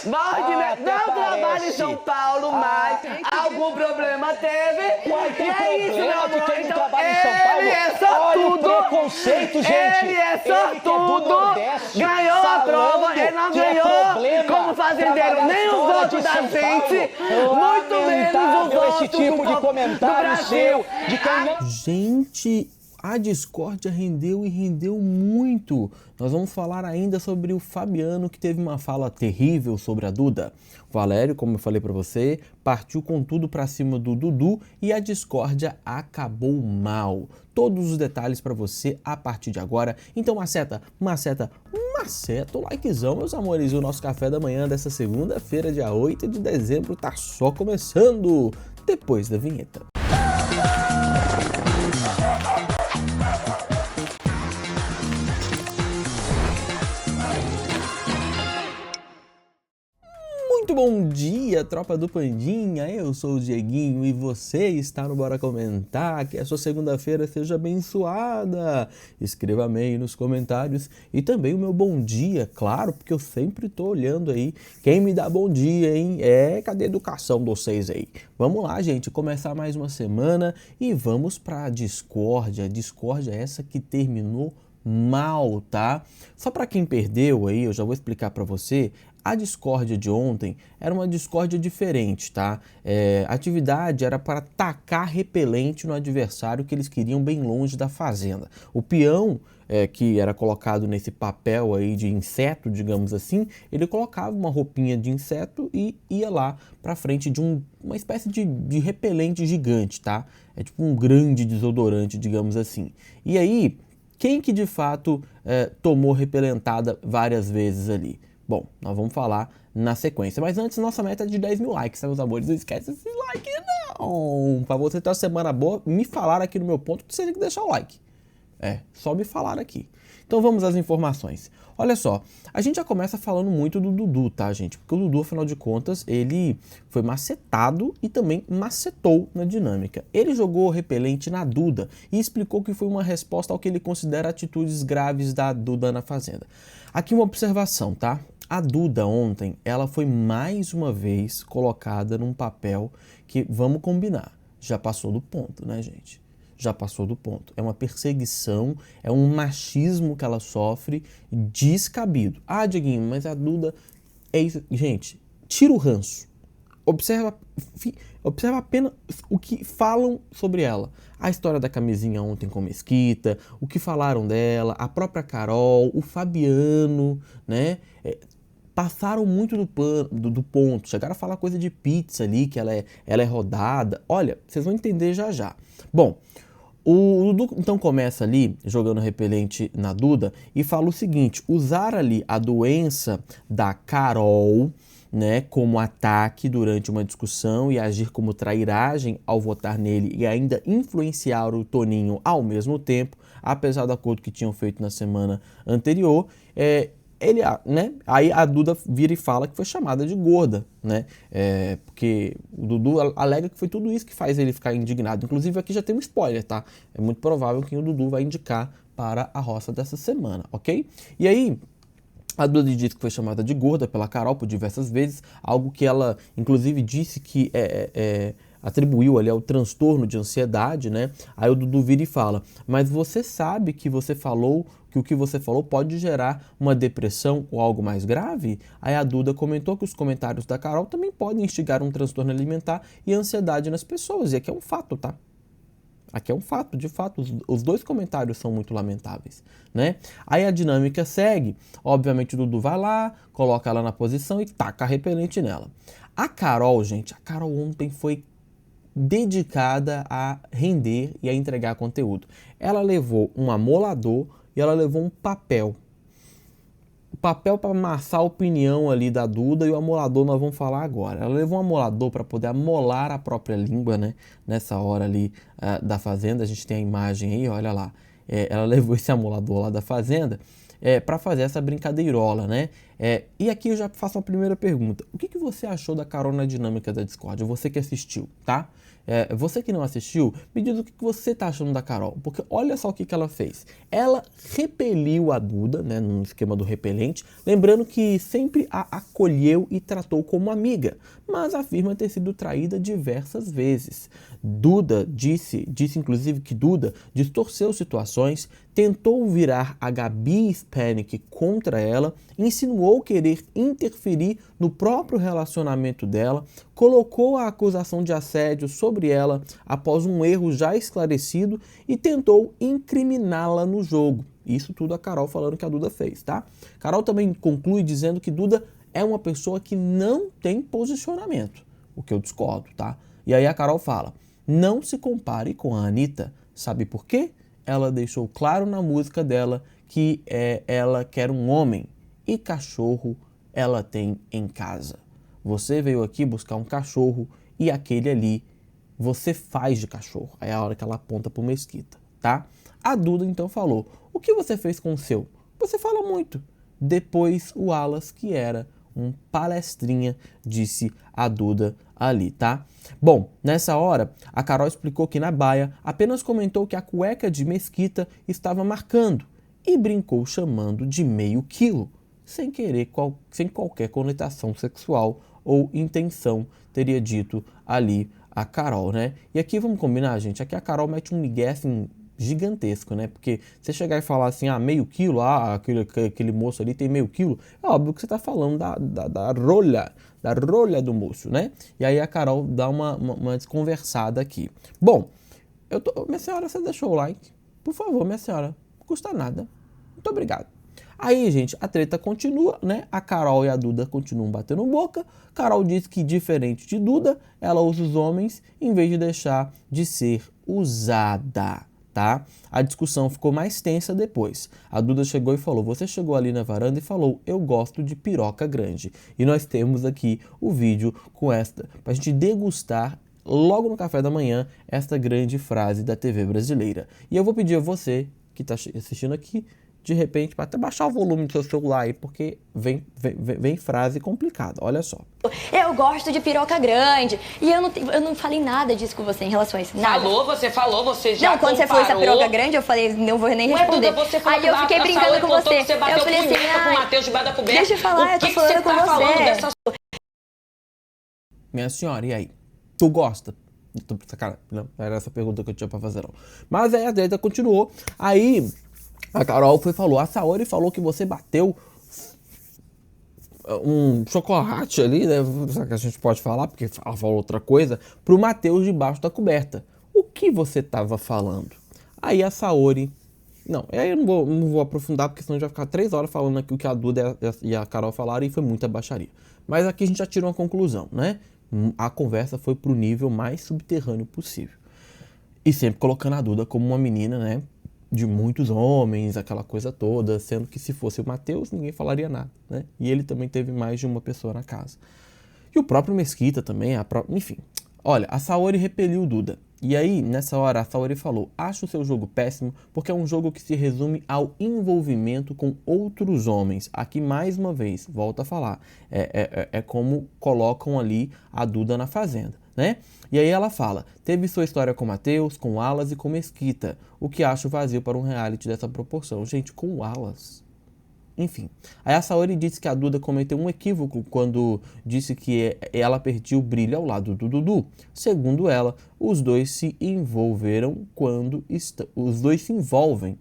Não trabalha em São Paulo mais. Algum problema teve? Uai, tem isso, meu problema de amor. quem não Então, trabalha em São Paulo? ele é sortudo. Olha o preconceito, gente. Ele é Ele que é do sortudo. Nordeste, Ganhou a falando prova. Ele não que é ganhou problema como fazendeiro trabalhar nem os fora votos de da São gente. Paulo. Muito menos os Lamentável votos esse tipo de do comentário Brasil. seu, de quem não... Gente, a discórdia rendeu e rendeu muito. Nós vamos falar ainda sobre o Fabiano, que teve uma fala terrível sobre a Duda. O Valério, como eu falei pra você, partiu com tudo pra cima do Dudu e a discórdia acabou mal. Todos os detalhes pra você a partir de agora. Então maceta o likezão, meus amores. O nosso café da manhã dessa segunda-feira, dia 8 de dezembro, tá só começando. Depois da vinheta. Muito bom dia, tropa do Pandinha, eu sou o Dieguinho e você está no Bora Comentar, que a sua segunda-feira seja abençoada. Escreva amém nos comentários e também o meu bom dia, claro, porque eu sempre tô olhando aí quem me dá bom dia, hein? Cadê a educação de vocês aí? Vamos lá, gente, começar mais uma semana e vamos pra discórdia essa que terminou mal, tá? Só para quem perdeu aí, eu já vou explicar para você. A discórdia de ontem era uma discórdia diferente, tá? A atividade era para tacar repelente no adversário que eles queriam bem longe da fazenda. O peão, que era colocado nesse papel aí de inseto, digamos assim, ele colocava uma roupinha de inseto e ia lá para frente de uma espécie de repelente gigante, tá? É tipo um grande desodorante, digamos assim. E aí, quem que de fato tomou repelentada várias vezes ali? Bom, nós vamos falar na sequência. Mas antes, nossa meta é de 10 mil likes, tá, meus amores? Não esquece esse like, não! Pra você ter uma semana boa, me falaram aqui no meu ponto que você tem que deixar o like. Só me falaram aqui. Então vamos às informações. Olha só, a gente já começa falando muito do Dudu, tá, gente? Porque o Dudu, afinal de contas, ele foi macetado e também macetou na dinâmica. Ele jogou repelente na Duda e explicou que foi uma resposta ao que ele considera atitudes graves da Duda na Fazenda. Aqui uma observação, tá? A Duda ontem, ela foi mais uma vez colocada num papel que, vamos combinar, já passou do ponto, né, gente? Já passou do ponto. É uma perseguição, é um machismo que ela sofre descabido. Ah, Dieguinho, mas a Duda é isso. Gente, tira o ranço. Observa apenas o que falam sobre ela. A história da camisinha ontem com Mesquita, o que falaram dela, a própria Carol, o Fabiano, né? Passaram muito do ponto, chegaram a falar coisa de pizza ali, que ela é rodada. Olha, vocês vão entender já já. Bom, o Dudu então começa ali, jogando repelente na Duda, e fala o seguinte: usar ali a doença da Carol, né, como ataque durante uma discussão e agir como trairagem ao votar nele e ainda influenciar o Toninho ao mesmo tempo, apesar do acordo que tinham feito na semana anterior, né? Aí a Duda vira e fala que foi chamada de gorda, né? Porque o Dudu alega que foi tudo isso que faz ele ficar indignado. Inclusive aqui já tem um spoiler, tá? É muito provável que o Dudu vai indicar para a roça dessa semana, ok? E aí a Duda disse que foi chamada de gorda pela Carol por diversas vezes, algo que ela inclusive disse que atribuiu ali ao transtorno de ansiedade, né? Aí o Dudu vira e fala: mas você sabe que você falou que o que você falou pode gerar uma depressão ou algo mais grave? Aí a Duda comentou que os comentários da Carol também podem instigar um transtorno alimentar e ansiedade nas pessoas. E aqui é um fato, tá? Aqui é um fato, de fato, os dois comentários são muito lamentáveis, né? Aí a dinâmica segue, obviamente o Dudu vai lá, coloca ela na posição e taca repelente nela. A Carol, gente, a Carol ontem foi dedicada a render e a entregar conteúdo. Ela levou um amolador e ela levou um papel. O papel para amassar a opinião ali da Duda e o amolador nós vamos falar agora. Ela levou um amolador para poder amolar a própria língua, né? Nessa hora ali da fazenda, a gente tem a imagem aí, olha lá. Ela levou esse amolador lá da fazenda para fazer essa brincadeirola, né? E aqui eu já faço uma primeira pergunta. O que você achou da Carol na dinâmica da Discord? Você que assistiu, tá? Você que não assistiu, me diz o que você tá achando da Carol, porque olha só o que ela fez. Ela repeliu a Duda, né, no esquema do repelente, lembrando que sempre a acolheu e tratou como amiga, mas afirma ter sido traída diversas vezes. Duda disse inclusive que Duda distorceu situações, tentou virar a Gabi Spanik contra ela, insinuou querer interferir no próprio relacionamento dela, colocou a acusação de assédio sobre ela após um erro já esclarecido e tentou incriminá-la no jogo. Isso tudo a Carol falando que a Duda fez, tá? Carol também conclui dizendo que Duda é uma pessoa que não tem posicionamento, o que eu discordo, tá? E aí a Carol fala: não se compare com a Anitta. Sabe por quê? Ela deixou claro na música dela que ela quer um homem e cachorro ela tem em casa. Você veio aqui buscar um cachorro e aquele ali você faz de cachorro. Aí é a hora que ela aponta pro Mesquita, tá? A Duda então falou: o que você fez com o seu? Você fala muito. Depois o Alas, que era um palestrinha, disse a Duda ali, tá? Bom, nessa hora, a Carol explicou que na baia apenas comentou que a cueca de Mesquita estava marcando e brincou chamando de meio quilo, sem qualquer conotação sexual ou intenção, teria dito ali a Carol, né? E aqui vamos combinar, gente, aqui a Carol mete um migué assim gigantesco, né? Porque você chegar e falar assim, meio quilo, aquele moço ali tem meio quilo, é óbvio que você tá falando da rolha do moço, né? E aí a Carol dá uma desconversada aqui. Bom, minha senhora, você deixou o like? Por favor, minha senhora, não custa nada. Muito obrigado. Aí, gente, a treta continua, né? A Carol e a Duda continuam batendo boca. Carol diz que, diferente de Duda, ela usa os homens em vez de deixar de ser usada, tá? A discussão ficou mais tensa depois. A Duda chegou e falou: você chegou ali na varanda e falou, eu gosto de piroca grande. E nós temos aqui o vídeo com esta, pra gente degustar logo no café da manhã esta grande frase da TV brasileira. E eu vou pedir a você que tá assistindo aqui, de repente, para até baixar o volume do seu celular aí, porque vem frase complicada, olha só. Eu gosto de piroca grande. E eu não falei nada disso com você em relação a isso. Nada. Você falou, você já não, quando você falou essa piroca grande, eu falei, não vou nem responder. Duda, você falou aí eu fiquei brincando com você. Você bateu eu falei assim, com o Matheus debaixo da coberta. deixa eu falar, eu tô falando com você. Minha senhora, e aí? Tu gosta? Tô sacanagem, não era essa pergunta que eu tinha pra fazer, não. Mas aí a treta continuou. Aí a Carol falou: a Saori falou que você bateu um chocolate ali, né? Será que a gente pode falar? Porque ela falou outra coisa. Pro Matheus debaixo da coberta. O que você tava falando? Aí a Saori... Não, aí eu não vou aprofundar, porque senão a gente vai ficar 3 horas falando aqui o que a Duda e a Carol falaram e foi muita baixaria. Mas aqui a gente já tirou uma conclusão, né? A conversa foi pro nível mais subterrâneo possível. E sempre colocando a Duda como uma menina, né? De muitos homens, aquela coisa toda, sendo que se fosse o Matheus, ninguém falaria nada, né? E ele também teve mais de uma pessoa na casa. E o próprio Mesquita também, enfim. Olha, a Saori repeliu Duda. E aí, nessa hora, a Saori falou: acho o seu jogo péssimo porque é um jogo que se resume ao envolvimento com outros homens. Aqui, mais uma vez, volto a falar, é como colocam ali a Duda na fazenda, né? E aí ela fala: teve sua história com Matheus, com Alas e com Mesquita, o que acho vazio para um reality dessa proporção. Gente, com Alas... Enfim, aí a Saori disse que a Duda cometeu um equívoco quando disse que ela perdia o brilho ao lado do Dudu. Segundo ela, os dois se envolveram os dois se envolvem,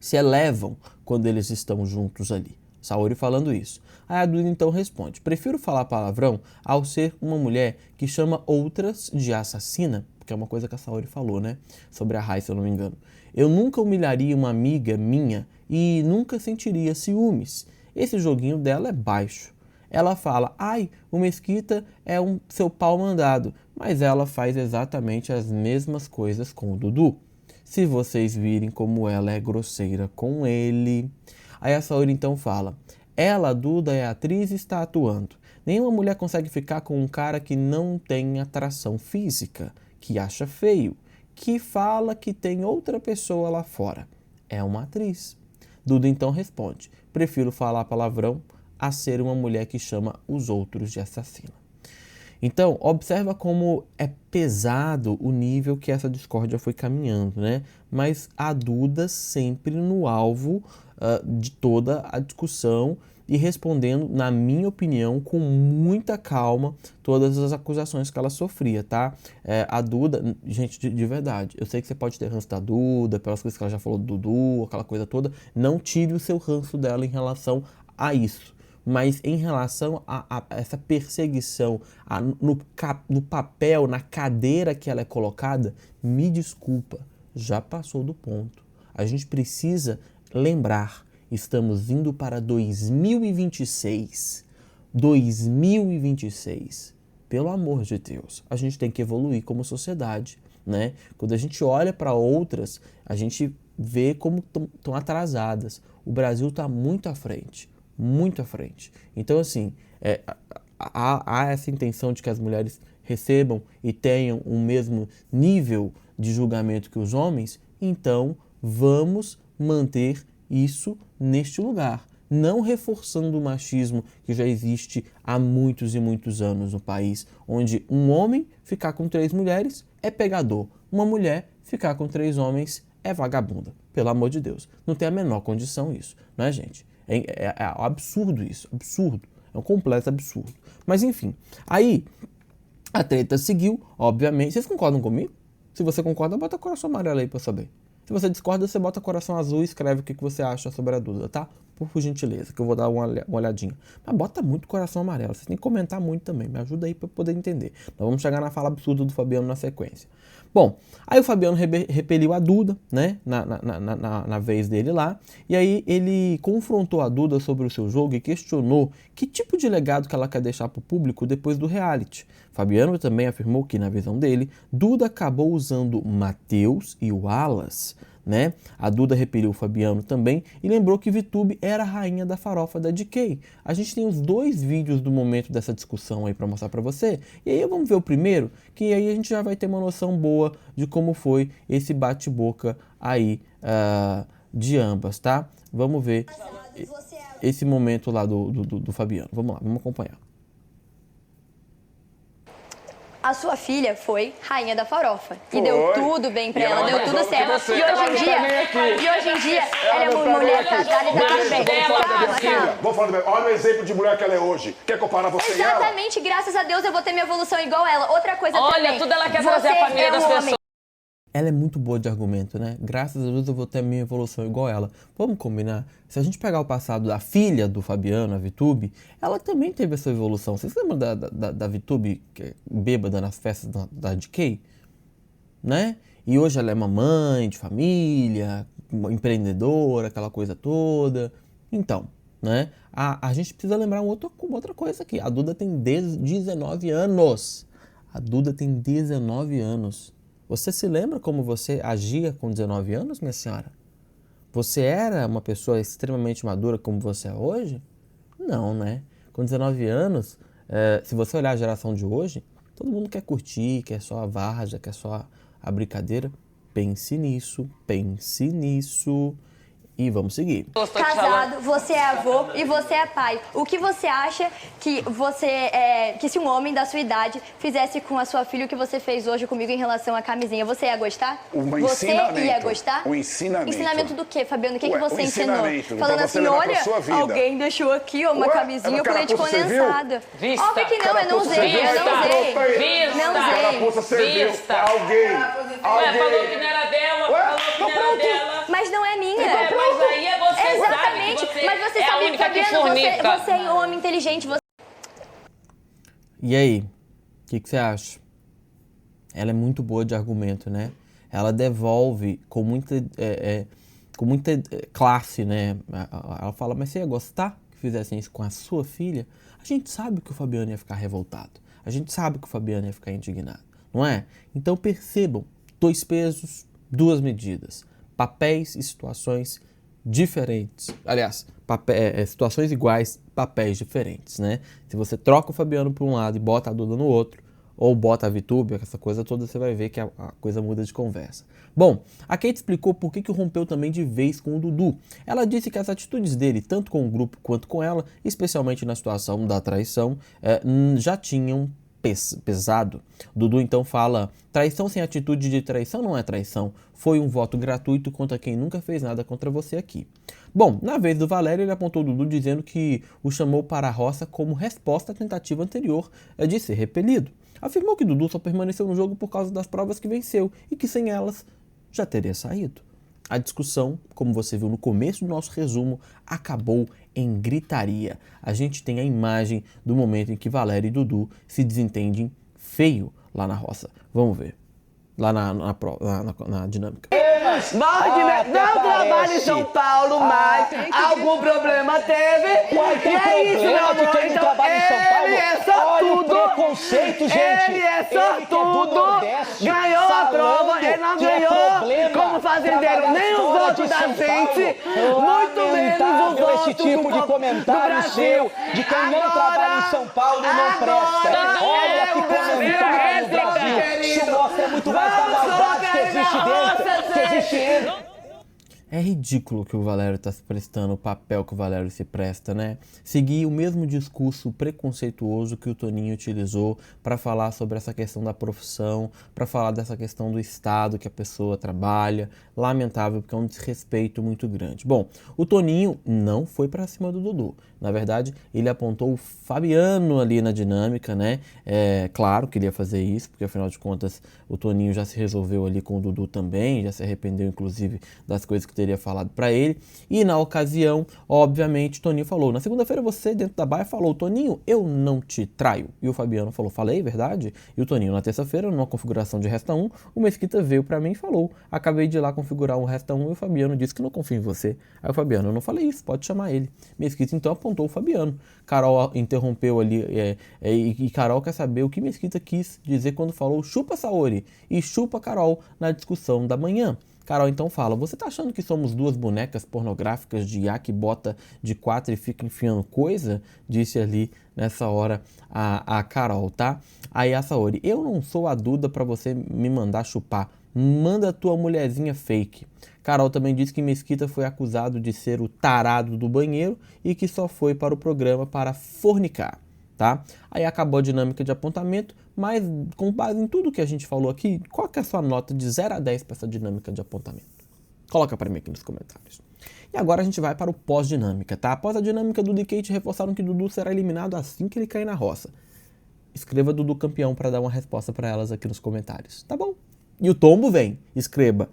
se elevam quando eles estão juntos ali. Saori falando isso. Aí a Duda então responde: prefiro falar palavrão ao ser uma mulher que chama outras de assassina, porque é uma coisa que a Saori falou, né? Sobre a Rai, se eu não me engano. Eu nunca humilharia uma amiga minha e nunca sentiria ciúmes. Esse joguinho dela é baixo. Ela fala: ai, o Mesquita é um seu pau mandado, mas ela faz exatamente as mesmas coisas com o Dudu. Se vocês virem como ela é grosseira com ele... Aí a Saori então fala: ela, Duda, é atriz e está atuando. Nenhuma mulher consegue ficar com um cara que não tem atração física, que acha feio, que fala que tem outra pessoa lá fora. É uma atriz. Duda então responde: prefiro falar palavrão a ser uma mulher que chama os outros de assassina. Então, observa como é pesado o nível que essa discórdia foi caminhando, né? Mas a Duda sempre no alvo de toda a discussão e respondendo, na minha opinião, com muita calma todas as acusações que ela sofria, tá? A Duda, gente, de verdade, eu sei que você pode ter ranço da Duda, pelas coisas que ela já falou do Dudu, aquela coisa toda, não tire o seu ranço dela em relação a isso. Mas em relação a essa perseguição no papel, na cadeira que ela é colocada, me desculpa, já passou do ponto. A gente precisa lembrar, estamos indo para 2026. 2026. Pelo amor de Deus, a gente tem que evoluir como sociedade, né? Quando a gente olha para outras, a gente vê como estão atrasadas. O Brasil está muito à frente. Muito à frente. Então, assim, há essa intenção de que as mulheres recebam e tenham o mesmo nível de julgamento que os homens, então vamos manter isso neste lugar, não reforçando o machismo que já existe há muitos e muitos anos no país, onde um homem ficar com 3 mulheres é pegador, uma mulher ficar com 3 homens é vagabunda. Pelo amor de Deus, não tem a menor condição isso, não é, gente? É absurdo isso, absurdo. É um completo absurdo. Mas enfim, aí a treta seguiu, obviamente. Vocês concordam comigo? Se você concorda, bota coração amarelo aí pra eu saber. Se você discorda, você bota coração azul e escreve o que você acha sobre a Duda, tá? Por gentileza, que eu vou dar uma olhadinha. Mas bota muito coração amarelo, vocês têm que comentar muito também, me ajuda aí pra eu poder entender. Nós vamos chegar na fala absurda do Fabiano na sequência. Bom, aí o Fabiano repeliu a Duda, né, na vez dele lá, e aí ele confrontou a Duda sobre o seu jogo e questionou que tipo de legado que ela quer deixar para o público depois do reality. Fabiano também afirmou que, na visão dele, Duda acabou usando Matheus e o Wallace, né? A Duda repeliu o Fabiano também e lembrou que VTube era a rainha da farofa da DK. A gente tem os 2 vídeos do momento dessa discussão aí para mostrar para você. E aí vamos ver o primeiro, que aí a gente já vai ter uma noção boa de como foi esse bate-boca aí de ambas, tá? Vamos ver esse momento lá do Fabiano. Vamos lá, vamos acompanhar. A sua filha foi rainha da farofa. E deu tudo bem pra ela, deu tudo certo. E hoje em dia, ela é uma mulher casada e tá tudo bem. Calma. Vou falar bem. Olha o exemplo de mulher que ela é hoje. Quer comparar você e ela? Exatamente, graças a Deus eu vou ter minha evolução igual ela. Outra coisa também. Olha, tudo ela quer trazer a família das pessoas. Ela é muito boa de argumento, né? Graças a Deus eu vou ter a minha evolução igual ela. Vamos combinar? Se a gente pegar o passado da filha do Fabiano, a VTube, ela também teve a sua evolução. Vocês lembram da VTube bêbada nas festas da DK? Né? E hoje ela é mamãe de família, empreendedora, aquela coisa toda. Então, né? A gente precisa lembrar outra coisa aqui. A Duda tem 19 anos. A Duda tem 19 anos. Você se lembra como você agia com 19 anos, minha senhora? Você era uma pessoa extremamente madura como você é hoje? Não, né? Com 19 anos, se você olhar a geração de hoje, todo mundo quer curtir, quer só a várzea, quer só a brincadeira. Pense nisso e vamos seguir. Casado, você é avô e você é pai. O que você acha que que se um homem da sua idade fizesse com a sua filha o que você fez hoje comigo em relação à camisinha, você ia gostar? Você ia gostar? Um ensinamento. Ensinamento do quê, Fabiano? O que você ensinou? Ensinamento, Falando pra você assim, levar olha, pra sua vida. alguém deixou aqui uma camisinha com leite condensado. Vista. Óbvio que não, eu não usei, Carapuça serviu Vista. pra alguém. Ué, falou que não era dela, falou que não era dela. Mas não é minha. Mas aí é você. Exatamente, sabe que mas você é a sabe, única que Fabiano, fornica. você é um homem inteligente, E aí, o que você acha? Ela é muito boa de argumento, né? Ela devolve com muita classe, né? Ela fala, mas você ia gostar que fizessem isso com a sua filha? A gente sabe que o Fabiano ia ficar revoltado. A gente sabe que o Fabiano ia ficar indignado, não é? Então percebam, 2 pesos, 2 medidas. Papéis e situações diferentes. Aliás, situações iguais, papéis diferentes, né? Se você troca o Fabiano para um lado e bota a Duda no outro, ou bota a VTube, essa coisa toda, você vai ver que a coisa muda de conversa. Bom, a Kate explicou por que rompeu também de vez com o Dudu. Ela disse que as atitudes dele, tanto com o grupo quanto com ela, especialmente na situação da traição, já tinham pesado. Dudu então fala: traição sem atitude de traição não é traição. Foi um voto gratuito contra quem nunca fez nada contra você aqui. Bom, na vez do Valério, ele apontou Dudu dizendo que o chamou para a roça como resposta à tentativa anterior de ser repelido. Afirmou que Dudu só permaneceu no jogo por causa das provas que venceu e que sem elas já teria saído. A discussão, como você viu no começo do nosso resumo, acabou em gritaria. A gente tem a imagem do momento em que Valério e Dudu se desentendem feio lá na roça. Vamos ver. Lá na dinâmica. Não trabalha em São Paulo mais. Algum problema teve? Uai, tem E é isso, meu problema de amor. quem não Então, trabalha em São Paulo? ele é só Olha o tudo. preconceito, gente. Ele é Ele só que é do tudo. Nordeste, Ganhou a falando prova. Ele não que é ganhou problema como fazendeiro trabalhar nem os fora votos de da São gente. Paulo. Muito menos os Lamentável votos esse tipo de do comentário Brasil. seu, de quem não trabalha em São Paulo e não presta. Olha que comentário no Brasil. Isso mostra muito mais da maldade que existe dentro, que existe entre. É ridículo que o Valério está se prestando, o papel que o Valério se presta, né? Seguir o mesmo discurso preconceituoso que o Toninho utilizou para falar sobre essa questão da profissão, para falar dessa questão do estado que a pessoa trabalha. Lamentável, porque é um desrespeito muito grande. Bom, o Toninho não foi para cima do Dudu. Na verdade, ele apontou o Fabiano ali na dinâmica, né? Claro que ele ia fazer isso, porque afinal de contas o Toninho já se resolveu ali com o Dudu também, já se arrependeu inclusive das coisas que teria falado para ele. E na ocasião, obviamente, o Toninho falou: na segunda-feira você, dentro da baia, falou: Toninho, eu não te traio. E o Fabiano falou: falei, verdade? E o Toninho, na terça-feira, numa configuração de Resta 1, o Mesquita veio para mim e falou: acabei de ir lá configurar um Resta 1 e o Fabiano disse que não confia em você. Aí o Fabiano: eu não falei isso, pode chamar ele. Mesquita então apontou o Fabiano. Carol interrompeu ali e Carol quer saber o que Mesquita quis dizer quando falou chupa Saori e chupa Carol na discussão da manhã. Carol então fala: você tá achando que somos duas bonecas pornográficas de IA que bota de 4 e fica enfiando coisa? Disse ali nessa hora a Carol, tá? Aí a Saori: eu não sou a Duda pra você me mandar chupar. Manda tua mulherzinha fake. Carol também disse que Mesquita foi acusado de ser o tarado do banheiro e que só foi para o programa para fornicar, tá? Aí acabou a dinâmica de apontamento, mas com base em tudo que a gente falou aqui, qual que é a sua nota de 0 a 10 para essa dinâmica de apontamento? Coloca para mim aqui nos comentários. E agora a gente vai para o pós-dinâmica, tá? Após a dinâmica, Dudu e Kate reforçaram que Dudu será eliminado assim que ele cair na roça. Escreva Dudu campeão para dar uma resposta para elas aqui nos comentários, tá bom? E o tombo vem. Escreva.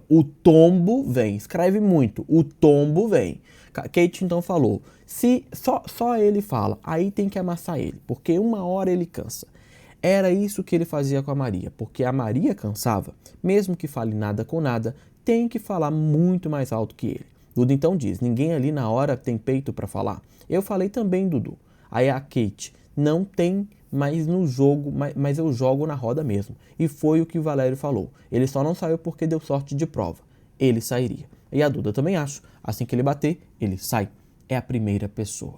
O tombo vem. Escreve muito. O tombo vem. Kate então falou: se só ele fala, aí tem que amassar ele, porque uma hora ele cansa. Era isso que ele fazia com a Maria, porque a Maria cansava. Mesmo que fale nada com nada, tem que falar muito mais alto que ele. Dudu então diz: ninguém ali na hora tem peito para falar. Eu falei também, Dudu. Aí a Kate: não tem, mas no jogo, mas eu jogo na roda mesmo. E foi o que o Valério falou. Ele só não saiu porque deu sorte de prova. Ele sairia. E a Duda também acho. Assim que ele bater, ele sai. É a primeira pessoa.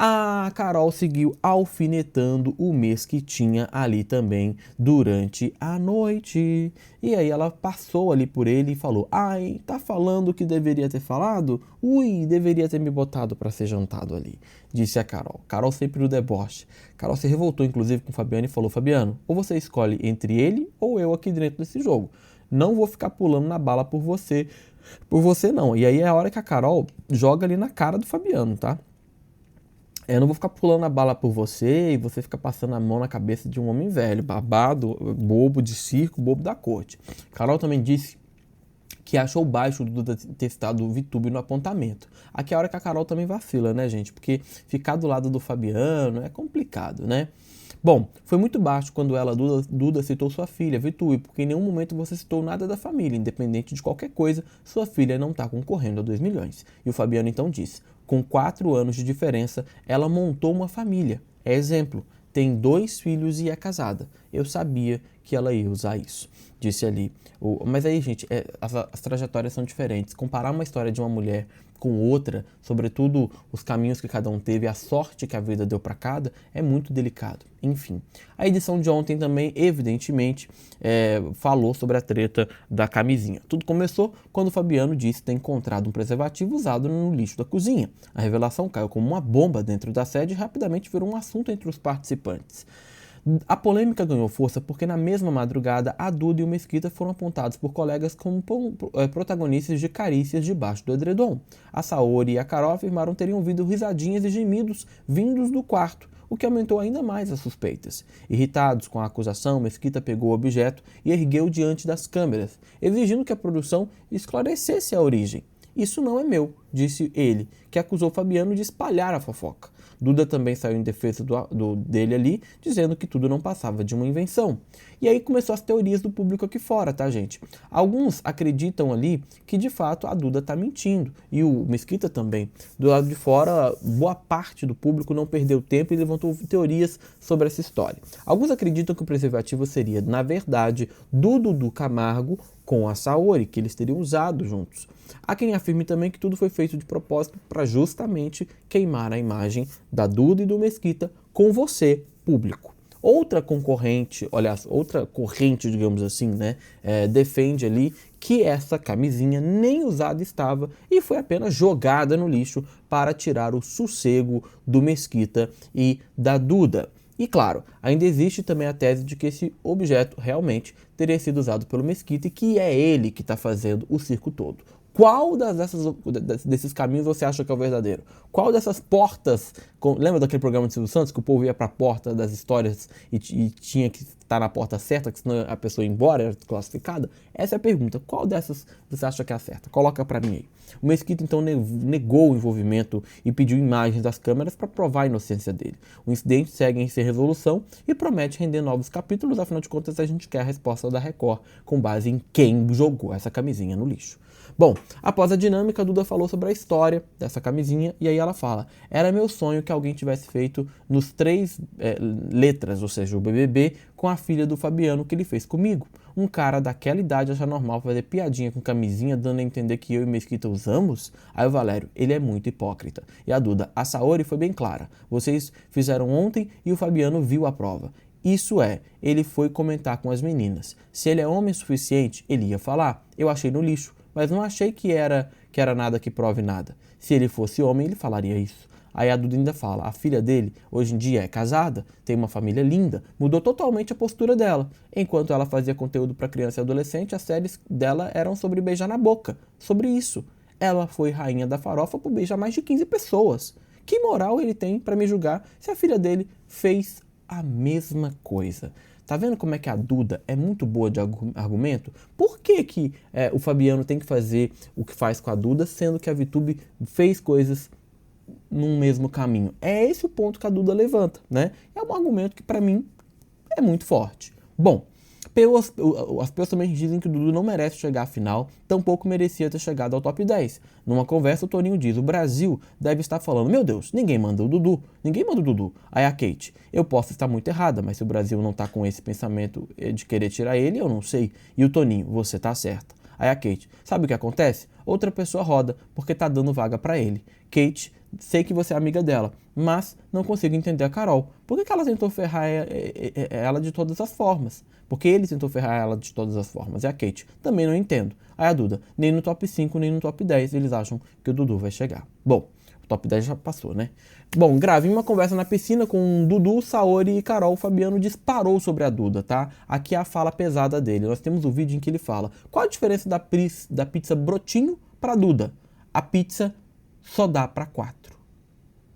A Carol seguiu alfinetando o Mesquitinha ali também durante a noite. E aí ela passou ali por ele e falou: ai, tá falando o que deveria ter falado? Ui, deveria ter me botado pra ser jantado ali, disse a Carol. Carol sempre no deboche. Carol se revoltou inclusive com o Fabiano e falou: Fabiano, ou você escolhe entre ele ou eu aqui dentro desse jogo. Não vou ficar pulando na bala por você não. E aí é a hora que a Carol joga ali na cara do Fabiano, tá? Eu não vou ficar pulando a bala por você e você fica passando a mão na cabeça de um homem velho, babado, bobo de circo, bobo da corte. Carol também disse que achou baixo do ter estado o VTube no apontamento. Aqui é a hora que a Carol também vacila, né, gente? Porque ficar do lado do Fabiano é complicado, né? Bom, foi muito baixo quando ela, Duda, citou sua filha, VTube, porque em nenhum momento você citou nada da família. Independente de qualquer coisa, sua filha não está concorrendo a 2 milhões. E o Fabiano então disse: com 4 anos de diferença, ela montou uma família. É exemplo, tem 2 filhos e é casada. Eu sabia que ela ia usar isso. Disse ali. Mas aí, gente, as trajetórias são diferentes. Comparar uma história de uma mulher com outra, sobretudo os caminhos que cada um teve, a sorte que a vida deu para cada, é muito delicado. Enfim, a edição de ontem também, evidentemente, falou sobre a treta da camisinha. Tudo começou quando o Fabiano disse ter encontrado um preservativo usado no lixo da cozinha. A revelação caiu como uma bomba dentro da sede e rapidamente virou um assunto entre os participantes. A polêmica ganhou força porque na mesma madrugada a Duda e o Mesquita foram apontados por colegas como protagonistas de carícias debaixo do edredom. A Saori e a Carol afirmaram terem ouvido risadinhas e gemidos vindos do quarto, o que aumentou ainda mais as suspeitas. Irritados com a acusação, Mesquita pegou o objeto e ergueu diante das câmeras, exigindo que a produção esclarecesse a origem. Isso não é meu, disse ele, que acusou Fabiano de espalhar a fofoca. Duda também saiu em defesa dele ali, dizendo que tudo não passava de uma invenção. E aí começou as teorias do público aqui fora, tá, gente? Alguns acreditam ali que, de fato, a Duda tá mentindo. E o Mesquita também. Do lado de fora, boa parte do público não perdeu tempo e levantou teorias sobre essa história. Alguns acreditam que o preservativo seria, na verdade, do Dudu Camargo com a Saori, que eles teriam usado juntos. Há quem afirme também que tudo foi feito de propósito para justamente queimar a imagem da Duda e do Mesquita com você, público. Outra concorrente, aliás, outra corrente, digamos assim, né, defende ali que essa camisinha nem usada estava e foi apenas jogada no lixo para tirar o sossego do Mesquita e da Duda. E claro, ainda existe também a tese de que esse objeto realmente teria sido usado pelo Mesquita e que é ele que está fazendo o circo todo. Qual desses caminhos você acha que é o verdadeiro? Qual dessas portas... Lembra daquele programa de Silvio Santos que o povo ia para a porta das histórias e tinha que estar na porta certa, que senão a pessoa ia embora, era desclassificada? Essa é a pergunta. Qual dessas você acha que é a certa? Coloca para mim aí. O Mesquita então negou o envolvimento e pediu imagens das câmeras para provar a inocência dele. O incidente segue em sem resolução e promete render novos capítulos, afinal de contas a gente quer a resposta da Record com base em quem jogou essa camisinha no lixo. Bom, após a dinâmica, a Duda falou sobre a história dessa camisinha e aí ela fala: era meu sonho que alguém tivesse feito nos 3 letras, ou seja, o BBB, com a filha do Fabiano que ele fez comigo. Um cara daquela idade acha normal fazer piadinha com camisinha, dando a entender que eu e Mesquita usamos? Aí o Valério: ele é muito hipócrita. E a Duda: a Saori foi bem clara. Vocês fizeram ontem e o Fabiano viu a prova. Isso é, ele foi comentar com as meninas. Se ele é homem suficiente, ele ia falar: eu achei no lixo. Mas não achei que era nada que prove nada. Se ele fosse homem, ele falaria isso. Aí a Duda ainda fala: a filha dele, hoje em dia, é casada, tem uma família linda, mudou totalmente a postura dela. Enquanto ela fazia conteúdo para criança e adolescente, as séries dela eram sobre beijar na boca. Sobre isso. Ela foi rainha da farofa por beijar mais de 15 pessoas. Que moral ele tem para me julgar se a filha dele fez a mesma coisa? Tá vendo como é que a Duda é muito boa de argumento? Por que o Fabiano tem que fazer o que faz com a Duda, sendo que a VTube fez coisas num mesmo caminho? É esse o ponto que a Duda levanta, né? É um argumento que pra mim é muito forte. Bom, as pessoas também dizem que o Dudu não merece chegar à final, tampouco merecia ter chegado ao top 10. Numa conversa, o Toninho diz: o Brasil deve estar falando: meu Deus, ninguém manda o Dudu, ninguém manda o Dudu. Aí a Kate: eu posso estar muito errada, mas se o Brasil não tá com esse pensamento de querer tirar ele, eu não sei. E o Toninho: você tá certa. Aí a Kate: sabe o que acontece? Outra pessoa roda, porque tá dando vaga pra ele. Kate: sei que você é amiga dela, mas não consigo entender a Carol. Por que ela tentou ferrar ela de todas as formas? Porque ele tentou ferrar ela de todas as formas. E a Kate: também não entendo. Aí a Duda: nem no top 5, nem no top 10 eles acham que o Dudu vai chegar. Bom, o top 10 já passou, né? Bom, gravem uma conversa na piscina com Dudu, Saori e Carol. O Fabiano disparou sobre a Duda, tá? Aqui é a fala pesada dele. Nós temos o vídeo em que ele fala: qual a diferença da pizza brotinho pra Duda? A pizza só dá pra 4.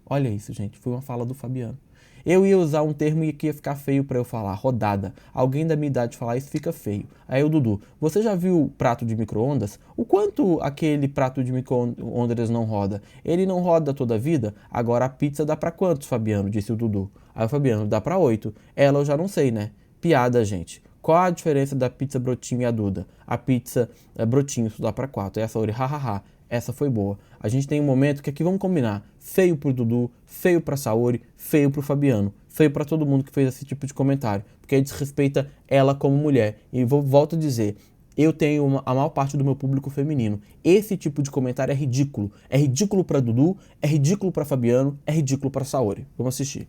Olha isso, gente. Foi uma fala do Fabiano. Eu ia usar um termo que ia ficar feio pra eu falar: rodada. Alguém da minha idade falar isso fica feio. Aí o Dudu: você já viu prato de micro-ondas? O quanto aquele prato de micro-ondas não roda? Ele não roda toda a vida? Agora a pizza dá pra quantos, Fabiano? Disse o Dudu. Aí o Fabiano: dá pra 8. Ela eu já não sei, né? Piada, gente. Qual a diferença da pizza brotinho e a Duda? A pizza brotinho só dá pra 4. E a Saori: hahaha. essa foi boa. A gente tem um momento que aqui, vamos combinar, feio pro Dudu, feio pra Saori, feio pro Fabiano, feio pra todo mundo que fez esse tipo de comentário, porque aí desrespeita ela como mulher. E volto a dizer, eu tenho a maior parte do meu público feminino. Esse tipo de comentário é ridículo. É ridículo pra Dudu, é ridículo pra Fabiano, é ridículo pra Saori. Vamos assistir.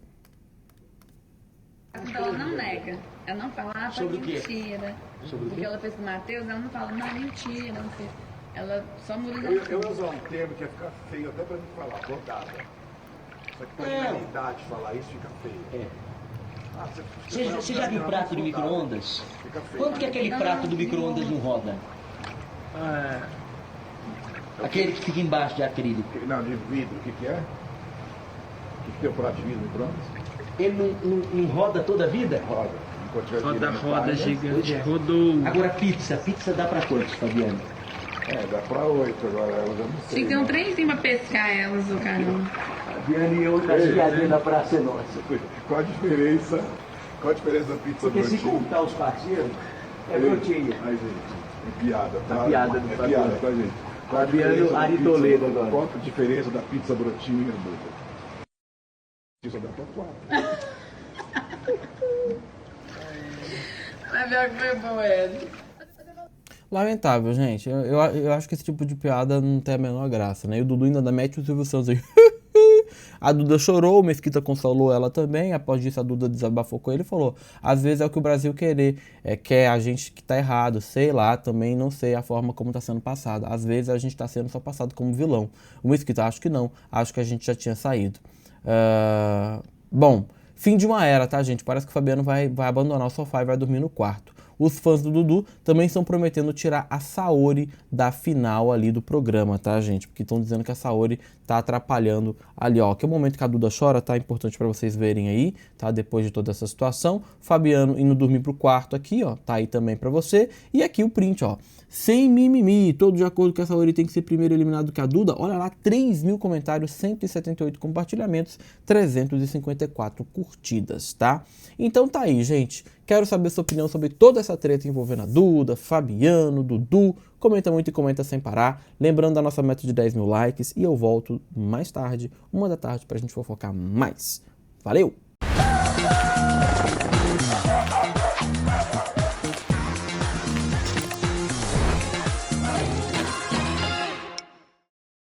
Ela não nega. Ela não fala, sobre mentira. Sobre o que ela fez com o Matheus, ela não fala, não, mentira, não fez. Ela só muda. Eu ia usar um termo que ia ficar feio até pra mim falar, rodada. Só que pra minha idade falar isso fica feio. Você já viu prato de micro-ondas? Quanto que aquele prato do micro-ondas não roda? Aquele que fica embaixo de acrílico. Não, de vidro, o que é? O que tem o prato de vidro micro-ondas? Ele não roda toda a vida? Roda. Roda gigante, rodou. Agora pizza dá pra quantos, Fabiano? Dá pra 8 agora, elas eu não sei. Tinha que ter um trenzinho pra pescar elas, o caramba. Fabiano e eu das piadinhas da Praça é Nossa. Qual a diferença da pizza Porque se brotinho? contar os parceiros, é brotinho. Ai, gente, é piada, tá? A piada do é Fabiano. piada, tá, gente? Fabiano Ari Toledo agora. Qual a diferença da pizza brotinho e a dupla? Isso dá pra 4. Mas pior que foi bom, Ed. Lamentável, gente. Eu acho que esse tipo de piada não tem a menor graça, né? E o Dudu ainda mete o Silvio Santos aí. A Duda chorou, o Mesquita consolou ela também. Após disso, a Duda desabafou com ele e falou: às vezes é o que o Brasil quer a gente que tá errado. Sei lá, também não sei a forma como tá sendo passado. Às vezes a gente tá sendo só passado como vilão. O Mesquita, acho que não. Acho que a gente já tinha saído. Bom, fim de uma era, tá, gente? Parece que o Fabiano vai abandonar o sofá e vai dormir no quarto. Os fãs do Dudu também estão prometendo tirar a Saori da final ali do programa, tá, gente? Porque estão dizendo que a Saori tá atrapalhando ali, ó. Que é o momento que a Duda chora, tá? Importante pra vocês verem aí, tá? Depois de toda essa situação. Fabiano indo dormir pro quarto aqui, ó. Tá aí também pra você. E aqui o print, ó. Sem mimimi, todos de acordo que a Saori tem que ser primeiro eliminado que a Duda. Olha lá, 3.000 comentários, 178 compartilhamentos, 354 curtidas, tá? Então tá aí, gente. Quero saber sua opinião sobre toda essa treta envolvendo a Duda, Fabiano, Dudu. Comenta muito e comenta sem parar. Lembrando da nossa meta de 10.000 likes. E eu volto mais tarde, 1 da tarde, pra gente fofocar mais. Valeu!